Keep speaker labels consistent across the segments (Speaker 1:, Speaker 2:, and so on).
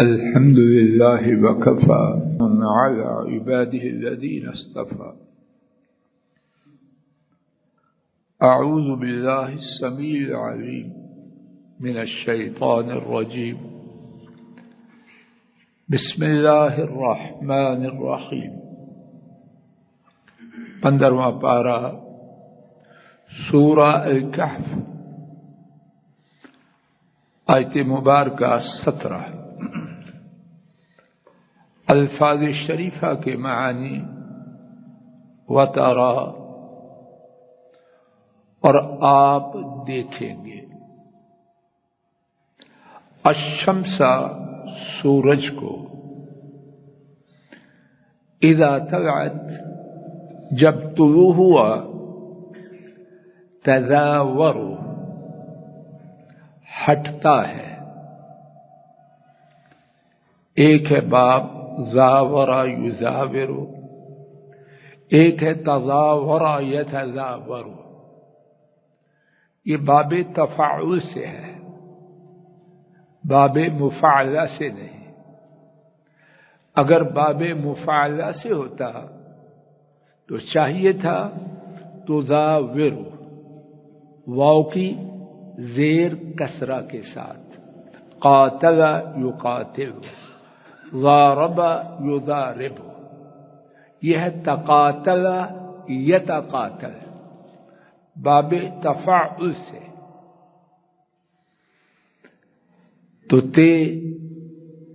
Speaker 1: الحمد لله وكفى على عباده الذين اصطفى. أعوذ بالله السميع العليم من الشيطان الرجيم. بسم الله الرحمن الرحيم. 15واں پارہ سورہ الکہف، آیت مبارکہ 17. الفاظ شریفہ کے معانی وَتَرَى، اور آپ دیکھیں گے، الشمس، سورج کو، اذا طلعت، جب طلوع ہوا، تزاور، ہٹتا ہے. ایک ہے باب زاورا یزاور، ایک ہے تزاورا یتزاور. یہ باب تفاعل سے ہے، باب مفاعلہ سے نہیں. اگر باب مفاعلہ سے ہوتا تو چاہیے تھا تزاور، واو کی زیر کسرہ کے ساتھ، قاتل یقاتل، ضارب یضارب. یہ ہے تقاتل یتقاتل، باب تفاعل سے. تو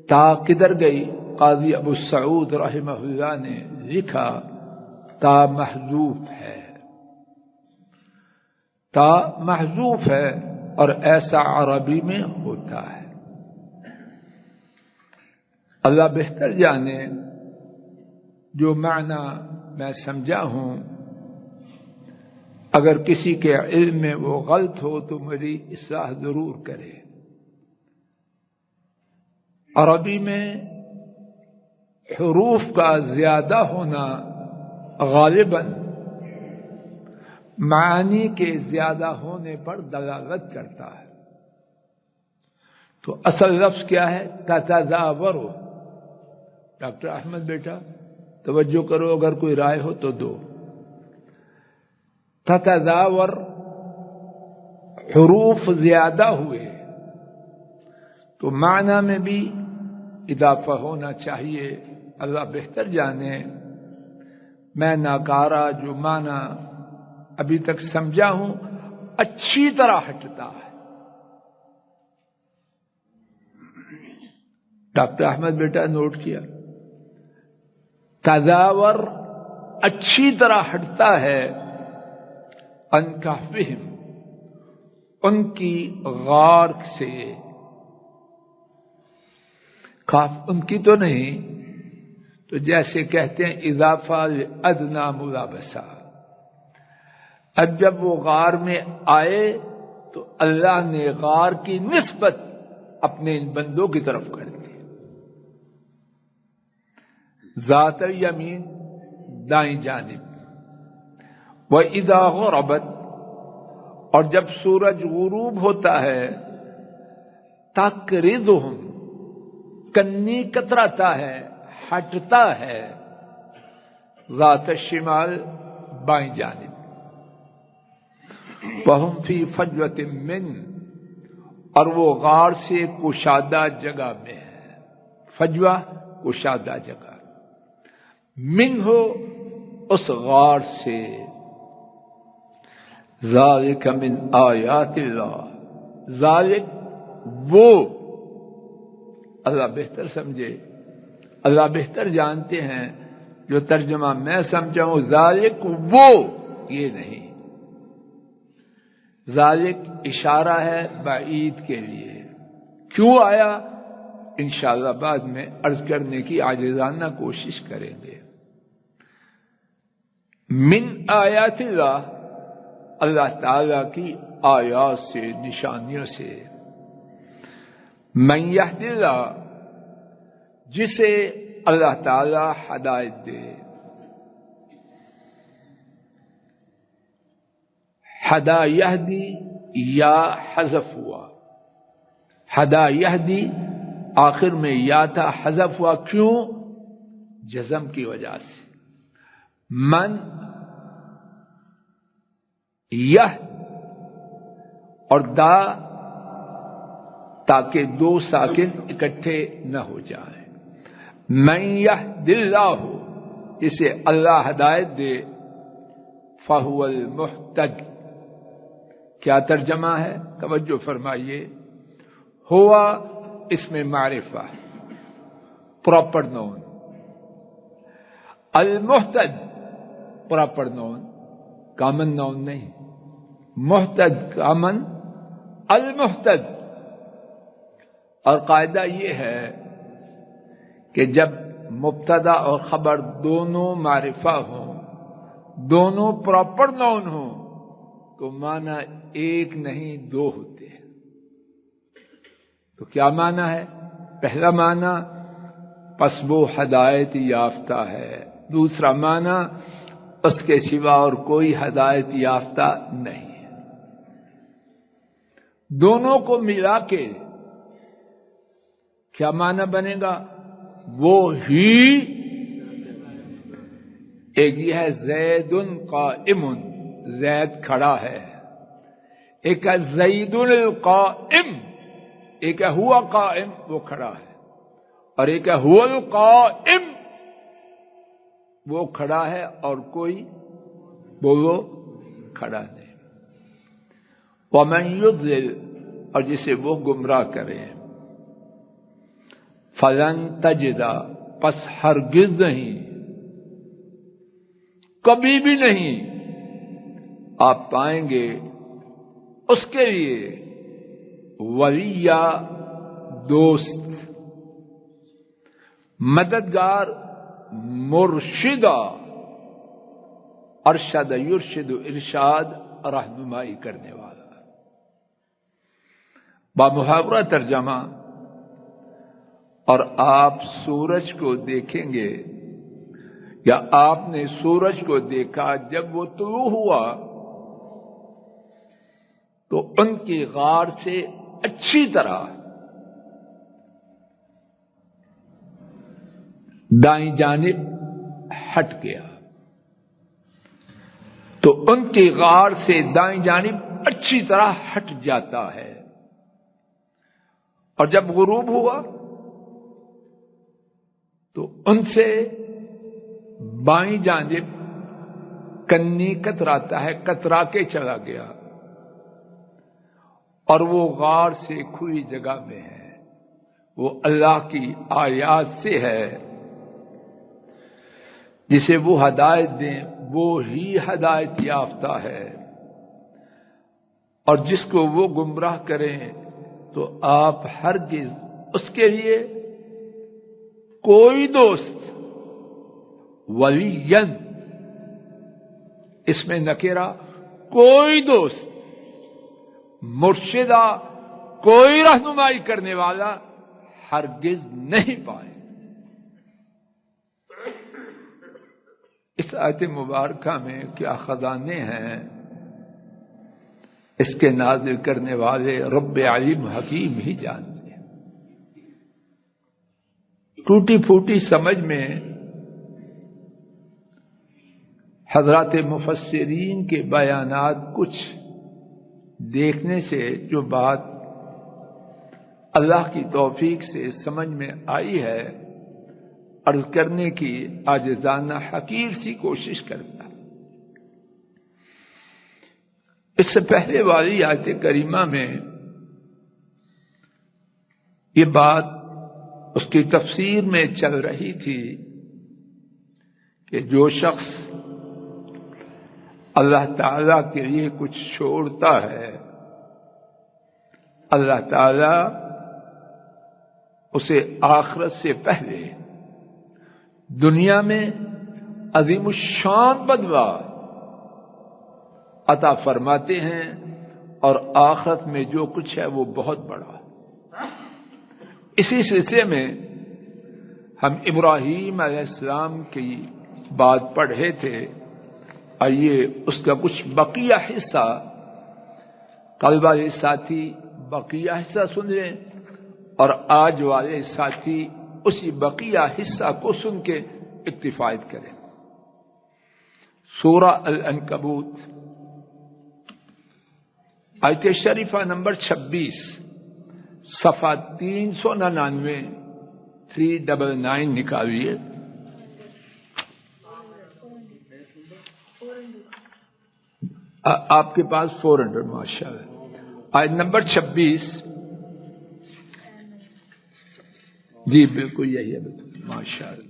Speaker 1: تا کدھر گئی؟ قاضی ابو سعود رحمہ اللہ نے لکھا تا محذوف ہے، تا محذوف ہے، اور ایسا عربی میں ہوتا ہے. اللہ بہتر جانے. جو معنی میں سمجھا ہوں، اگر کسی کے علم میں وہ غلط ہو تو میری اصلاح ضرور کرے. عربی میں حروف کا زیادہ ہونا غالباً معانی کے زیادہ ہونے پر دلالت کرتا ہے. تو اصل لفظ کیا ہے؟ تتزاور. ڈاکٹر احمد بیٹا توجہ کرو، اگر کوئی رائے ہو تو دو. تتزاور، حروف زیادہ ہوئے تو معنی میں بھی اضافہ ہونا چاہیے. اللہ بہتر جانے. میں ناکارہ جو معنی ابھی تک سمجھا ہوں اچھی طرح ہٹتا ہے. ڈاکٹر احمد بیٹا نوٹ کیا؟ تزاور اچھی طرح ہٹتا ہے عن کہفہم، ان کی غار سے. کاف ان کی تو نہیں، تو جیسے کہتے ہیں اضافہ ادنا ملابسہ. اب جب وہ غار میں آئے تو اللہ نے غار کی نسبت اپنے ان بندوں کی طرف کر دی. ذات الیمین، دائیں جانب. وَإِذَا غَرَبَتْ، اور جب سورج غروب ہوتا ہے، تَقْرِضُهُمْ، کنی کتراتا ہے، ہٹتا ہے، ذات الشمال، بائیں جانب. وَهُمْ فِي فَجْوَةٍ مِّنْ، اور وہ غار سے کشادہ جگہ میں ہے. فجوہ، کشادہ جگہ. من ہو، اس غار سے. ذالک من آیات اللہ، ذالک وہ. اللہ بہتر سمجھے، اللہ بہتر جانتے ہیں. جو ترجمہ میں سمجھا ہوں ذالک وہ، یہ نہیں. ذالک اشارہ ہے بعید کے لیے. کیوں آیا؟ انشاءاللہ بعد میں عرض کرنے کی عاجزانہ کوشش کریں گے. من آیات اللہ، اللہ تعالی کی آیات سے، نشانیوں سے. من یہد اللہ، جسے اللہ تعالی ہدایت دے. ہدا یہدی یا حذف ہوا. ہدا یہدی آخر میں یا تھا حذف ہوا، کیوں؟ جزم کی وجہ سے. من یہ اور دا، تاکہ دو ساکن اکٹھے نہ ہو جائیں. من یہد اللہ، جسے اللہ ہدایت دے، فہو المہتد. کیا ترجمہ ہے؟ توجہ فرمائیے. ہوا اسم معرفہ، پراپر نون. المہتد پراپر نون، کامن نون نہیں. محتد کامن، المہتد. اور قاعدہ یہ ہے کہ جب مبتدا اور خبر دونوں معرفہ ہوں، دونوں پراپر نون ہوں، تو معنی ایک نہیں دو ہوتے ہیں. تو کیا معنی ہے؟ پہلا معنی پس وہ ہدایت یافتہ ہے، دوسرا معنی اس کے سوا اور کوئی ہدایت یافتہ نہیں ہے. دونوں کو ملا کے کیا معنی بنے گا؟ وہ ہی. ایک یہ ہے زید قائم، زید کھڑا ہے. ایک ہے زید القائم، ایک ہے ہوا قائم، وہ کھڑا ہے. اور ایک ہے ہوا القائم، وہ کھڑا ہے اور کوئی وہ کھڑا نہیں. ومن یضلل، اور جسے وہ گمراہ کرے، فلن تجد، پس ہرگز نہیں، کبھی بھی نہیں آپ پائیں گے اس کے لیے ولیہ، دوست، مددگار، مرشدہ. ارشد یرشد، ارشاد، رہنمائی کرنے والا. بامحاورہ ترجمہ. اور آپ سورج کو دیکھیں گے، یا آپ نے سورج کو دیکھا جب وہ طلوع ہوا تو ان کی غار سے اچھی طرح دائیں جانب ہٹ گیا. تو ان کی غار سے دائیں جانب اچھی طرح ہٹ جاتا ہے. اور جب غروب ہوا تو ان سے بائیں جانب کنی کتراتا ہے، کترا کے چلا گیا. اور وہ غار سے کھلی جگہ میں ہے. وہ اللہ کی آیات سے ہے. جسے وہ ہدایت دیں وہ ہی ہدایت یافتہ ہے، اور جس کو وہ گمراہ کریں تو آپ ہرگز اس کے لیے کوئی دوست، ولیًا اس میں نکرہ، کوئی دوست، مرشدہ، کوئی رہنمائی کرنے والا ہرگز نہیں پائے. اس آیت مبارکہ میں کیا خزانے ہیں، اس کے نازل کرنے والے رب علیم حکیم ہی جانتے ہیں. ٹوٹی پھوٹی سمجھ میں حضرات مفسرین کے بیانات کچھ دیکھنے سے جو بات اللہ کی توفیق سے سمجھ میں آئی ہے، عرض کرنے کی عاجزانہ حقیر سی کوشش کرتا. اس سے پہلے والی آیت کریمہ میں یہ بات اس کی تفسیر میں چل رہی تھی کہ جو شخص اللہ تعالی کے لیے کچھ چھوڑتا ہے، اللہ تعالی اسے آخرت سے پہلے دنیا میں عظیم الشان بدلہ عطا فرماتے ہیں، اور آخرت میں جو کچھ ہے وہ بہت بڑا. اسی سلسلے میں ہم ابراہیم علیہ السلام کی بات پڑھ رہے تھے. آئیے اس کا کچھ بقیہ حصہ، کل والے ساتھی بقیہ حصہ سن لیں، اور آج والے ساتھی اسی بقیہ حصہ کو سن کے اکتفایت کریں۔ سورہ العنکبوت آیت شریفہ نمبر 26، صفحہ 399 399 نکالیے۔ آپ کے پاس 400 ماشاء اللہ۔ آیت نمبر 26، جی بالکل یہی ہے، بالکل ماشاء اللہ۔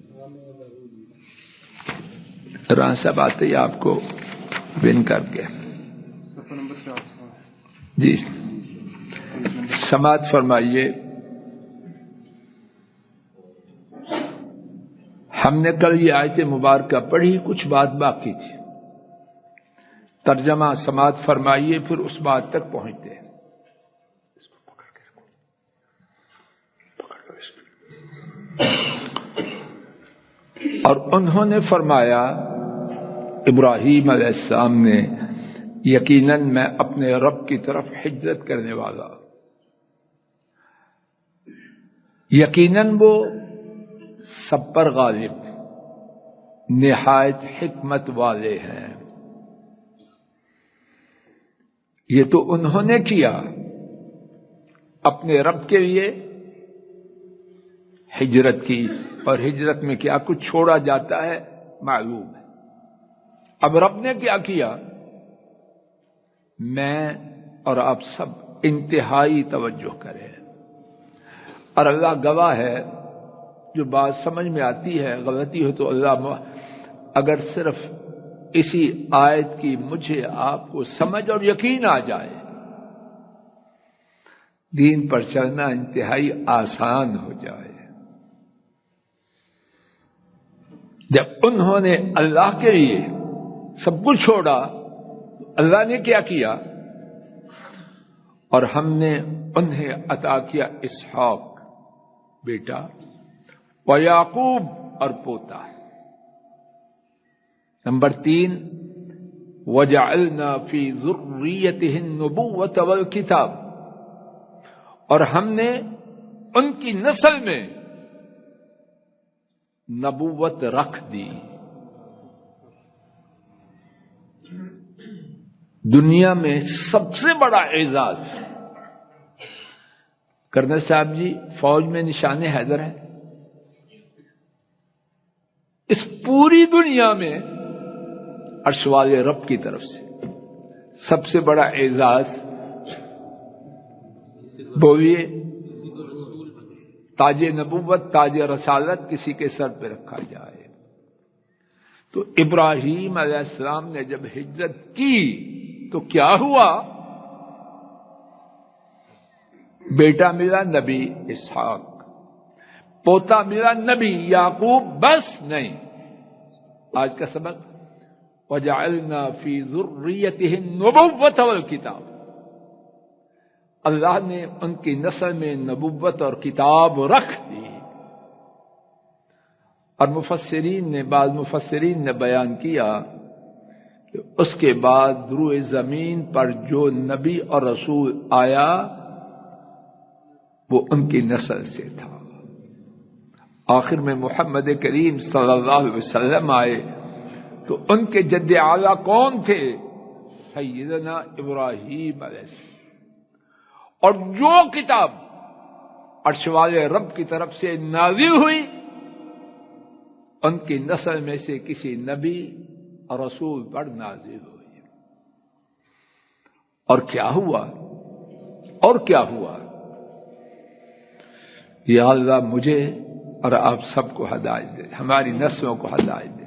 Speaker 1: رانا صاحب آتے ہی آپ کو ون کر کے جی سماعت فرمائیے۔ ہم نے کل یہ آیت مبارکہ پڑھی، کچھ بات باقی تھی، ترجمہ سماعت فرمائیے، پھر اس بات تک پہنچتے ہیں۔ اور انہوں نے فرمایا، ابراہیم علیہ السلام نے، یقیناً میں اپنے رب کی طرف ہجرت کرنے والا، یقیناً وہ سب پر غالب، نہایت حکمت والے ہیں۔ یہ تو انہوں نے کیا، اپنے رب کے لیے ہجرت کی، اور ہجرت میں کیا کچھ چھوڑا جاتا ہے معلوم ہے۔ اب رب نے کیا کیا؟ میں اور آپ سب انتہائی توجہ کریں، اور اللہ گواہ ہے، جو بات سمجھ میں آتی ہے غلطی ہو تو اللہ، اگر صرف اسی آیت کی مجھے آپ کو سمجھ اور یقین آ جائے، دین پر چلنا انتہائی آسان ہو جائے۔ جب انہوں نے اللہ کے لیے سب کچھ چھوڑا، اللہ نے کیا کیا؟ اور ہم نے انہیں عطا کیا اسحاق بیٹا، و یعقوب اور پوتا۔ نمبر 3، وجعلنا فی ذریتہ النبوۃ والکتاب، اور ہم نے ان کی نسل میں نبوت رکھ دی۔ دنیا میں سب سے بڑا اعزاز، کرنل صاحب جی، فوج میں نشان حیدر ہے۔ اس پوری دنیا میں عرش والے رب کی طرف سے سب سے بڑا اعزاز، بولیے، تاج نبوت، تاج رسالت کسی کے سر پہ رکھا جائے۔ تو ابراہیم علیہ السلام نے جب ہجرت کی تو کیا ہوا؟ بیٹا ملا نبی اسحاق، پوتا ملا نبی یعقوب، بس نہیں، آج کا سبق وجعلنا فی ذریتہ النبوۃ والکتاب، اللہ نے ان کی نسل میں نبوت اور کتاب رکھ دی۔ اور بعض مفسرین نے بیان کیا کہ اس کے بعد روئے زمین پر جو نبی اور رسول آیا وہ ان کی نسل سے تھا۔ آخر میں محمد کریم صلی اللہ علیہ وسلم آئے تو ان کے جد اعلیٰ کون تھے؟ سیدنا ابراہیم علیہ السلام۔ اور جو کتاب عرش والے رب کی طرف سے نازل ہوئی، ان کی نسل میں سے کسی نبی اور رسول پر نازل ہوئی۔ اور کیا ہوا؟ اور کیا ہوا؟ یا اللہ مجھے اور آپ سب کو ہدایت دے، ہماری نسلوں کو ہدایت دے۔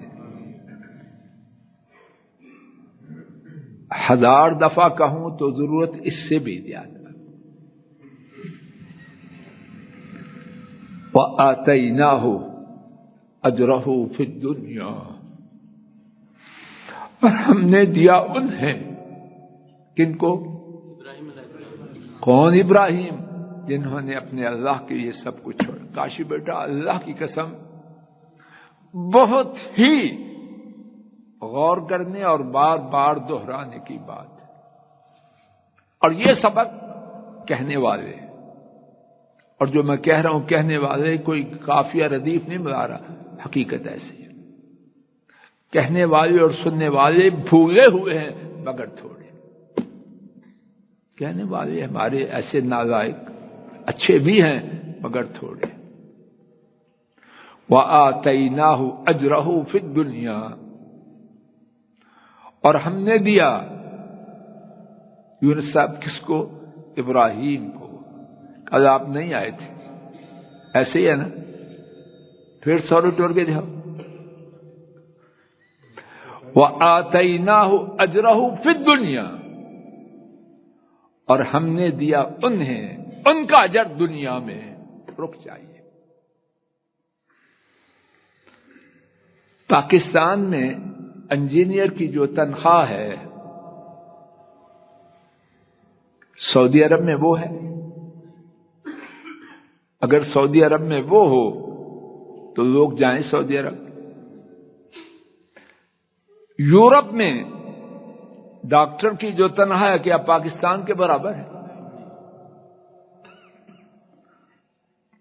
Speaker 1: 1000 دفعہ کہوں تو ضرورت اس سے بھی زیادہ۔ وَآتَيْنَاهُ أَجْرَهُ فِي الدُّنْيَا، اور ہم نے دیا انہیں، کن کو؟ کون؟ ابراہیم، جنہوں نے اپنے اللہ کے لیے سب کچھ چھوڑا۔ کاشی بیٹا، اللہ کی قسم، بہت ہی غور کرنے اور بار بار دہرانے کی بات ہے۔ اور یہ سبق کہنے والے اور جو میں کہہ رہا ہوں کہنے والے کوئی قافیہ ردیف نہیں بنا رہا، حقیقت ایسی ہے۔ کہنے والے اور سننے والے بھولے ہوئے ہیں مگر تھوڑے، کہنے والے ہمارے ایسے نالائق اچھے بھی ہیں مگر تھوڑے۔ وَآتَيْنَاهُ أَجْرَهُ فِي الدُّنْيَا، اور ہم نے دیا یونس صاحب کس کو؟ ابراہیم کو۔ کل آپ نہیں آئے تھے، ایسے ہی ہے نا؟ پھر سورہ ٹور کے جاؤ۔ وَآتَيْنَاهُ أَجْرَهُ فِي الدُّنْيَا، اور ہم نے دیا انہیں ان کا اجر دنیا میں۔ رک جائیے، پاکستان میں انجینئر کی جو تنخواہ ہے سعودی عرب میں وہ ہے؟ اگر سعودی عرب میں وہ ہو تو لوگ جائیں سعودی عرب۔ یورپ میں ڈاکٹر کی جو تنخواہ ہے کیا پاکستان کے برابر ہے؟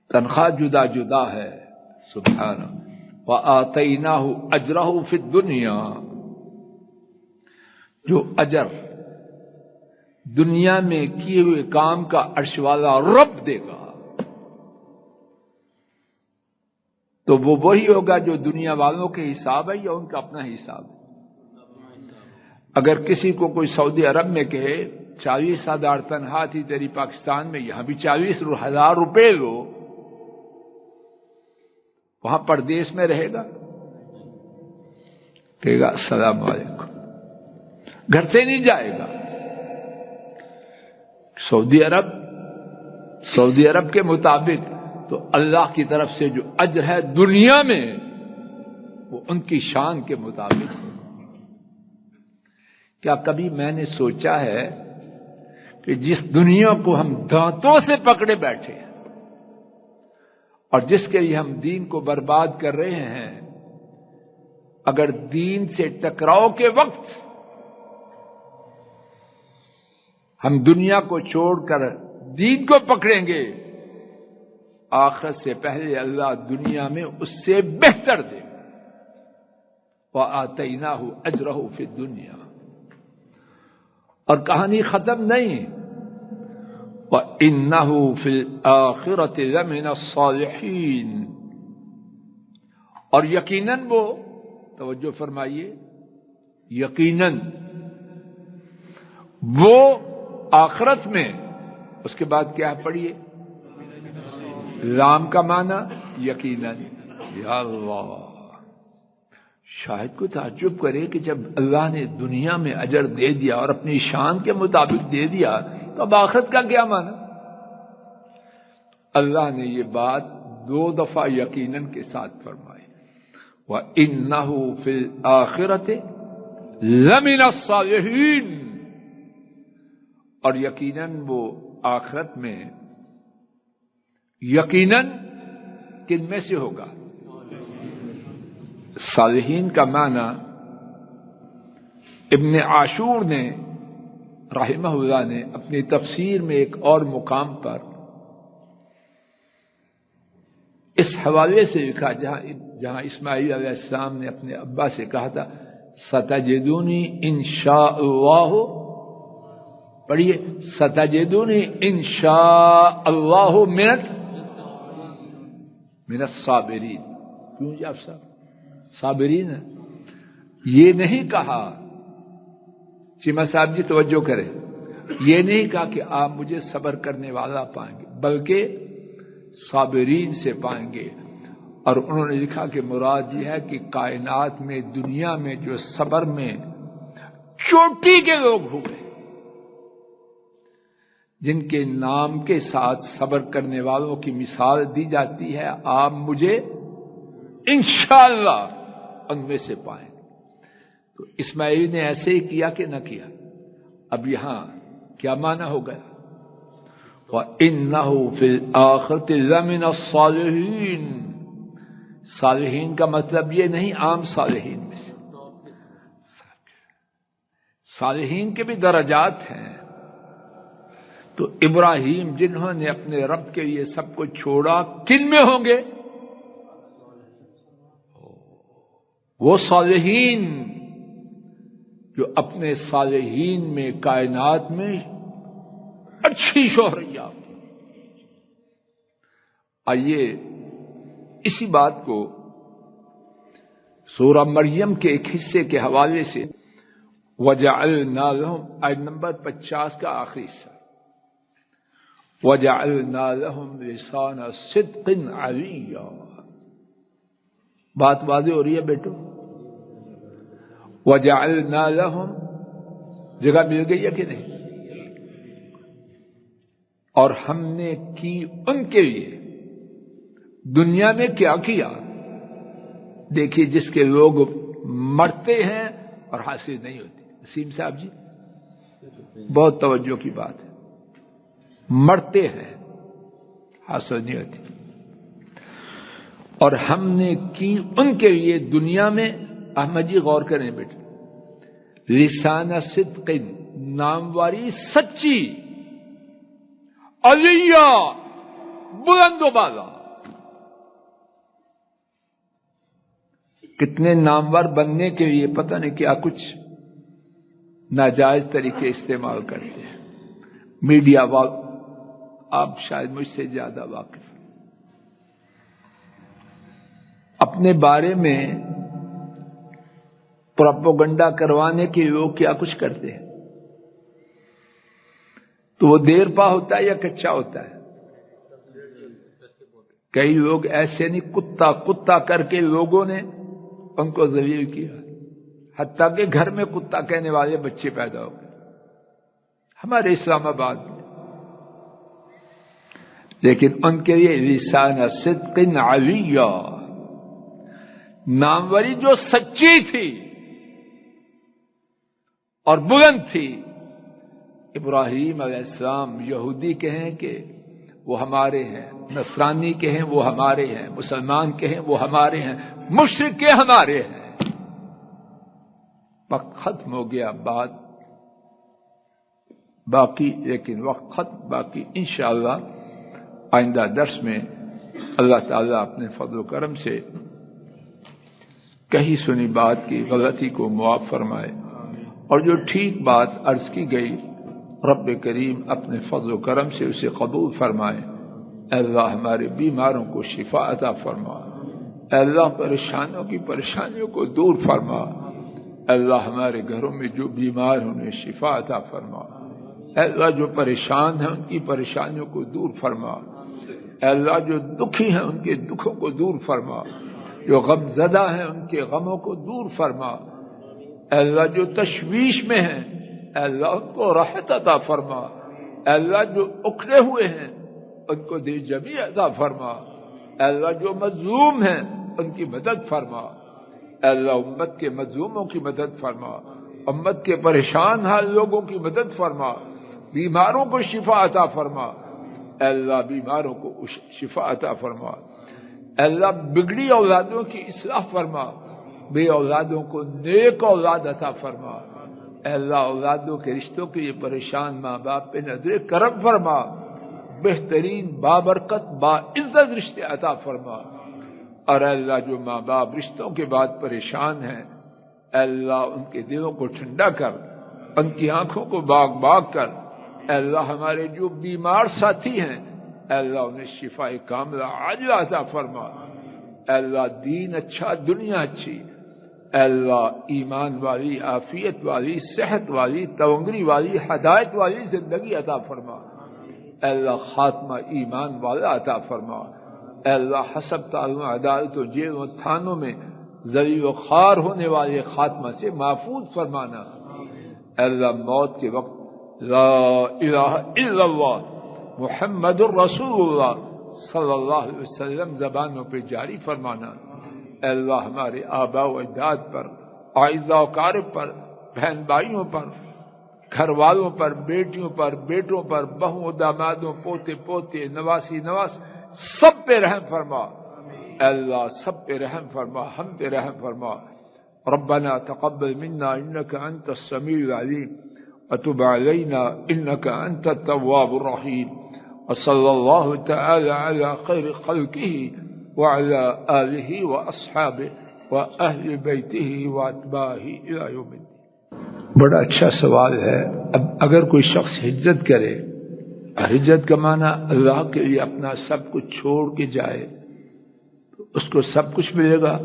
Speaker 1: تنخواہ جدا جدا ہے۔ سبحان اللہ۔ وَآتَيْنَاهُ أَجْرَهُ فِي الدُّنْيَا، جو اجر دنیا میں کیے ہوئے کام کا عرش والا رب دے گا تو وہ وہی ہوگا جو دنیا والوں کے حساب ہے یا ان کا اپنا حساب ہے؟ اگر کسی کو کوئی سعودی عرب میں کہے 40,000 تنخواہ تھی تیری پاکستان میں، یہاں بھی 40,000 روپے لو، وہاں پردیس میں رہے گا؟ کہے گا السلام علیکم، گھر سے نہیں جائے گا۔ سعودی عرب کے مطابق تو اللہ کی طرف سے جو اجر ہے دنیا میں وہ ان کی شان کے مطابق ہے۔ کیا کبھی میں نے سوچا ہے کہ جس دنیا کو ہم دانتوں سے پکڑے بیٹھے ہیں اور جس کے لیے ہم دین کو برباد کر رہے ہیں، اگر دین سے ٹکراؤ کے وقت ہم دنیا کو چھوڑ کر دین کو پکڑیں گے، آخرت سے پہلے اللہ دنیا میں اس سے بہتر دے گا۔ وَآتَيْنَاهُ أَجْرَهُ فِي الدُّنْيَا، اور کہانی ختم نہیں۔ وَإِنَّهُ فِي الْآخِرَةِ لَمِنَ الصَّالِحِينَ، اور یقیناً وہ، توجہ فرمائیے، یقیناً وہ آخرت میں، اس کے بعد کیا پڑھیے؟ لام کا معنی یقیناً۔ یا اللہ، شاہد کو تعجب کرے کہ جب اللہ نے دنیا میں اجر دے دیا اور اپنی شان کے مطابق دے دیا تو اب آخرت کا کیا معنی؟ اللہ نے یہ بات 2 دفعہ یقیناً کے ساتھ فرمائی۔ وَإِنَّهُ فِي الْآخِرَةِ لَمِنَ الصَّالِحِينَ، اور یقیناً وہ آخرت میں یقیناً کن میں سے ہوگا؟ صالحین کا معنی ابن عاشور نے رحمہ اللہ نے اپنی تفسیر میں ایک اور مقام پر اس حوالے سے لکھا جہاں اسماعیل علیہ السلام نے اپنے ابا سے کہا تھا ستجدونی انشاء اللہ، پڑھیے ستجدونی انشاء اللہ من الصابرین۔ کیوں جی آپ صابرین ہیں؟ یہ نہیں کہا، چیمہ صاحب جی توجہ کریں، یہ نہیں کہا کہ آپ مجھے صبر کرنے والا پائیں گے، بلکہ صابرین سے پائیں گے۔ اور انہوں نے لکھا کہ مراد یہ ہے کہ کائنات میں، دنیا میں جو صبر میں چوٹی کے لوگ ہوئے، جن کے نام کے ساتھ صبر کرنے والوں کی مثال دی جاتی ہے، آپ مجھے انشاءاللہ ان میں سے پائیں۔ تو اسماعیل نے ایسے ہی کیا کہ نہ کیا؟ اب یہاں کیا معنی ہو گیا؟ وَإِنَّهُ فِي الْآخِرَةِ لَمِنَ الصَّالِحِينَ۔ صالحین کا مطلب یہ نہیں عام صالحین میں سے، صالحین کے بھی درجات ہیں۔ تو ابراہیم جنہوں نے اپنے رب کے لیے سب کو چھوڑا کن میں ہوں گے؟ وہ صالحین جو اپنے صالحین میں کائنات میں اچھی شہرت یاب۔ آئیے اسی بات کو سورہ مریم کے ایک حصے کے حوالے سے وَجَعَلْنَا لَهُمْ آیت نمبر 50 کا آخری حصہ، وَجَعَلْنَا لَهُمْ لِسَانَ صِدْقٍ عَلِيًّا۔ بات واضح ہو رہی ہے بیٹو؟ وَجَعَلْنَا لَهُمْ جگہ مل گئی ہے کہ نہیں؟ اور ہم نے کی ان کے لیے دنیا میں کیا کیا؟ دیکھیے جس کے لوگ مرتے ہیں اور حاصل نہیں ہوتی، نسیم صاحب جی بہت توجہ کی بات ہے، مرتے ہیں حاصل نہیں ہوتی، اور ہم نے کی ان کے لیے دنیا میں، احمد جی غور کریں بیٹے، لسان صدق نامواری سچی، علیہ بلند و بالا۔ کتنے نامور بننے کے لیے پتہ نہیں کیا کچھ ناجائز طریقے استعمال کرتے ہیں میڈیا والے، آپ شاید مجھ سے زیادہ واقف ہیں۔ اپنے بارے میں پروپیگنڈا کروانے کے لوگ کیا کچھ کرتے ہیں، تو وہ دیر پا ہوتا ہے یا کچا ہوتا ہے؟ کئی لوگ ایسے نہیں، کتا کتا کر کے لوگوں نے ان کو ذلیل کیا، حتیٰ کہ گھر میں کتا کہنے والے بچے پیدا ہو گئے ہمارے اسلام آباد میں۔ لیکن ان کے لیے لسان صدق علیہ، ناموری جو سچی تھی اور بلند تھی۔ ابراہیم علیہ السلام یہودی کہیں کہ وہ ہمارے ہیں، نصرانی کہیں وہ ہمارے ہیں، مسلمان کہیں وہ ہمارے ہیں، مشرک کے ہمارے ہیں۔ وقت ختم ہو گیا، بات باقی، لیکن وقت ختم باقی۔ انشاءاللہ آئندہ درس میں اللہ تعالیٰ اپنے فضل و کرم سے کہی سنی بات کی غلطی کو معاف فرمائے، اور جو ٹھیک بات عرض کی گئی رب کریم اپنے فضل و کرم سے اسے قبول فرمائے۔ اے اللہ ہمارے بیماروں کو شفا عطا فرما، اے اللہ پریشانوں کی پریشانیوں کو دور فرما، اے اللہ ہمارے گھروں میں جو بیمار ہیں انہیں شفا عطا فرما، اے اللہ جو پریشان ہیں ان کی پریشانیوں کو دور فرما، اے اللہ جو دکھی ہیں ان کے دکھوں کو دور فرما، جو غم زدہ ہیں ان کے غموں کو دور فرما، اے اللہ جو تشویش میں ہیں اے اللہ ان کو راحت عطا فرما، اے اللہ جو اکھڑے ہوئے ہیں ان کو دل جمعی عطا فرما، اے اللہ جو مظلوم ہیں ان کی مدد فرما، اے اللہ امت کے مظلوموں کی مدد فرما، امت کے پریشان حال لوگوں کی مدد فرما، بیماروں کو شفا عطا فرما، اے اللہ بیماروں کو شفا عطا فرما، اے اللہ بگڑی اولادوں کی اصلاح فرما، بے اولادوں کو نیک اولاد عطا فرما، اے اللہ اولادوں کے رشتوں کے لیے پریشان ماں باپ پہ نظر کرم فرما، بہترین بابرکت باعزت رشتے عطا فرما، اور اے اللہ جو ماں باپ رشتوں کے بعد پریشان ہیں اے اللہ ان کے دلوں کو ٹھنڈا کر، ان کی آنکھوں کو باغ باغ کر، اے اللہ ہمارے جو بیمار ساتھی ہیں اے اللہ انہیں شفا کاملہ عاجلہ عطا فرما، اے اللہ دین اچھا دنیا اچھی، اے اللہ ایمان والی عافیت والی صحت والی تونگری والی ہدایت والی زندگی عطا فرما، اے اللہ خاتمہ ایمان والا عطا فرما، اے اللہ حسب تعلق عدالت و جیل و تھانوں میں ذلیل و خوار ہونے والے خاتمہ سے محفوظ فرمانا، اے اللہ موت کے وقت لا الہ الا اللہ محمد الرسول اللہ صلی اللہ علیہ وسلم زبانوں پہ جاری فرمانا، اے اللہ ہمارے آباء و اجداد پر، اعزاء و اقارب پر، بہن بھائیوں پر، گھر والوں پر، بیٹیوں پر، بیٹوں پر، بہوؤں دامادوں، پوتے پوتے، نواسی نواس، سب پہ رحم فرما، اے اللہ سب پہ رحم فرما، ہم پہ رحم فرما۔ ربنا تقبل منا انك انت السميع العليم وتب علينا إنك أنت التواب الرحيم وصلى الله تعالى على خير خلقه وعلى آله وأصحابه وأهل بيته وأتباعه إلى يوم الدين. بڑا اچھا سوال ہے. اب اگر کوئی شخص ہجرت کرے، ہجرت کا معنی اللہ کے لیے اپنا سب کچھ چھوڑ کے جائے تو اس کو سب کچھ ملے گا؟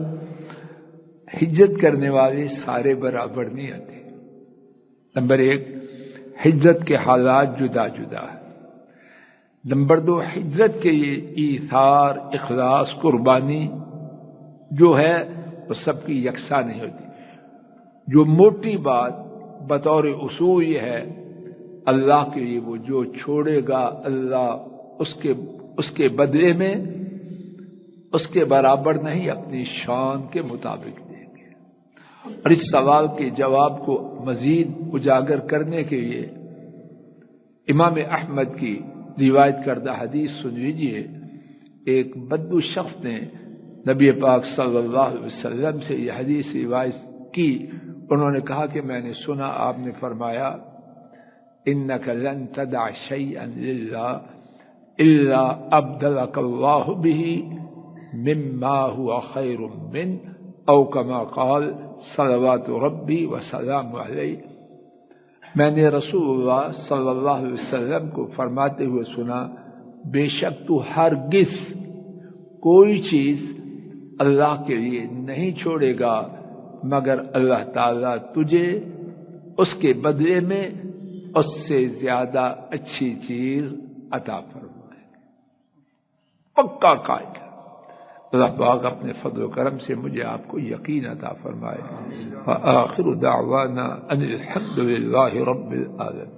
Speaker 1: ہجرت کرنے والے سارے برابر نہیں آتے. نمبر 1، ہجرت کے حالات جدا جدا ہے. نمبر 2، ہجرت کے لیے ایثار، اخلاص، قربانی جو ہے وہ سب کی یکساں نہیں ہوتی. جو موٹی بات بطور اصول یہ ہے، اللہ کے لیے وہ جو چھوڑے گا اللہ اس کے بدلے میں اس کے برابر نہیں، اپنی شان کے مطابق دیں گے. اور اس سوال کے جواب کو مزید اجاگر کرنے کے لیے امام احمد کی روایت کردہ حدیث سن لیجیے. ایک بدو شخص نے نبی پاک صلی اللہ علیہ وسلم سے یہ حدیث روایت کی. انہوں نے کہا کہ میں نے سنا آپ نے فرمایا انک لن تدع شیئا للہ الا ابدلک اللہ بہ مما هو خیر من او کما قال صلوات ربی وسلام علیہ. میں نے رسول اللہ صلی اللہ علیہ وسلم کو فرماتے ہوئے سنا، بے شک تو ہرگز کوئی چیز اللہ کے لیے نہیں چھوڑے گا مگر اللہ تعالیٰ تجھے اس کے بدلے میں اس سے زیادہ اچھی چیز عطا فرمائے. پکا قائد. اللہ پاک اپنے فضل و کرم سے مجھے آپ کو یقین عطا فرمائے. وآخر دعوانا ان الحمد للہ رب العالمین.